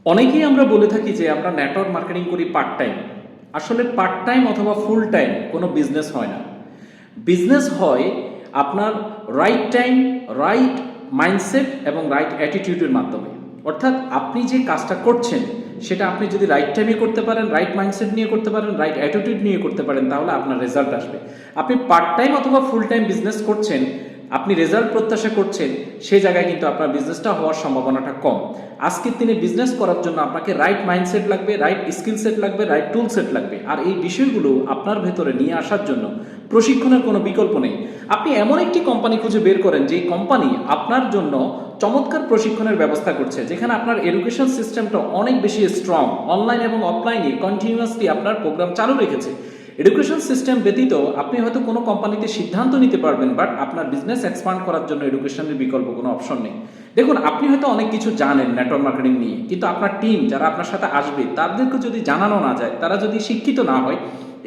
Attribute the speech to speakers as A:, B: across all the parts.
A: অনেকেই আমরা বলে থাকি যে আমরা নেটওয়ার্ক মার্কেটিং করি পার্ট টাইম। আসলে পার্ট টাইম অথবা ফুল টাইম কোনো বিজনেস হয় না। বিজনেস হয় আপনার রাইট টাইম, রাইট মাইন্ডসেট এবং রাইট অ্যাটিটিউডের মাধ্যমে। অর্থাৎ আপনি যে কাজটা করছেন সেটা আপনি যদি রাইট টাইমে করতে পারেন, রাইট মাইন্ডসেট নিয়ে করতে পারেন, রাইট অ্যাটিটিউড নিয়ে করতে পারেন, তাহলে আপনার রেজাল্ট আসবে। আপনি পার্ট টাইম অথবা ফুল টাইম বিজনেস করছেন, আপনি রেজাল্ট প্রত্যাশা করছেন, সেই জায়গায় কিন্তু আপনার বিজনেসটা হওয়ার সম্ভাবনাটা কম। আজকের দিনে বিজনেস করার জন্য আপনাকে রাইট মাইন্ডসেট লাগবে, রাইট স্কিল সেট লাগবে, রাইট টুল সেট লাগবে। আর এই বিষয়গুলো আপনার ভেতরে নিয়ে আসার জন্য প্রশিক্ষণের কোনো বিকল্প নেই। আপনি এমন একটি কোম্পানি খুঁজে বের করেন যেই কোম্পানি আপনার জন্য চমৎকার প্রশিক্ষণের ব্যবস্থা করছে, যেখানে আপনার এডুকেশন সিস্টেমটা অনেক বেশি স্ট্রং, অনলাইন এবং অফলাইনে কন্টিনিউয়াসলি আপনার প্রোগ্রাম চালু রেখেছে। এডুকেশন সিস্টেম ব্যতীত আপনি হয়তো কোনো কোম্পানিতে সিদ্ধান্ত নিতে পারবেন, বাট আপনার বিজনেস এক্সপান্ড করার জন্য এডুকেশনের বিকল্প কোনো অপশন নেই। দেখুন, আপনি হয়তো অনেক কিছু জানেন নেটওয়ার্ক মার্কেটিং নিয়ে, কিন্তু আপনার টিম যারা আপনার সাথে আসবে তাদেরকে যদি জানানো না যায়, তারা যদি শিক্ষিত না হয়,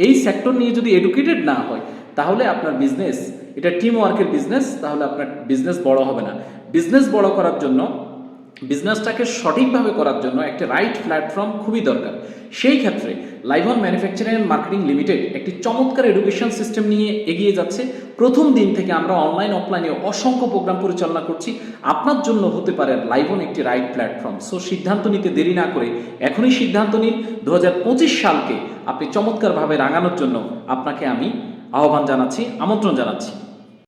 A: এই সেক্টর নিয়ে যদি এডুকেটেড না হয়, তাহলে আপনার বিজনেস, এটা টিম ওয়ার্কের বিজনেস, তাহলে আপনার বিজনেস বড় হবে না। বিজনেস বড় করার জন্য, বিজনেসটাকে সঠিকভাবে করার জন্য একটা রাইট প্ল্যাটফর্ম খুবই দরকার। সেই ক্ষেত্রে লাইভন ম্যানুফ্যাকচারিং অ্যান্ড মার্কেটিং লিমিটেড একটি চমৎকার এডুকেশন সিস্টেম নিয়ে এগিয়ে যাচ্ছে। প্রথম দিন থেকে আমরা অনলাইন অফলাইনে অসংখ্য প্রোগ্রাম পরিচালনা করছি। আপনার জন্য হতে পারে লাইভন একটি রাইট প্ল্যাটফর্ম। সো সিদ্ধান্ত নিতে দেরি না করে এখনই সিদ্ধান্ত নিন। 2025 সালকে আপনি চমৎকারভাবে রাঙানোর জন্য আপনাকে আমি আহ্বান জানাচ্ছি, আমন্ত্রণ জানাচ্ছি।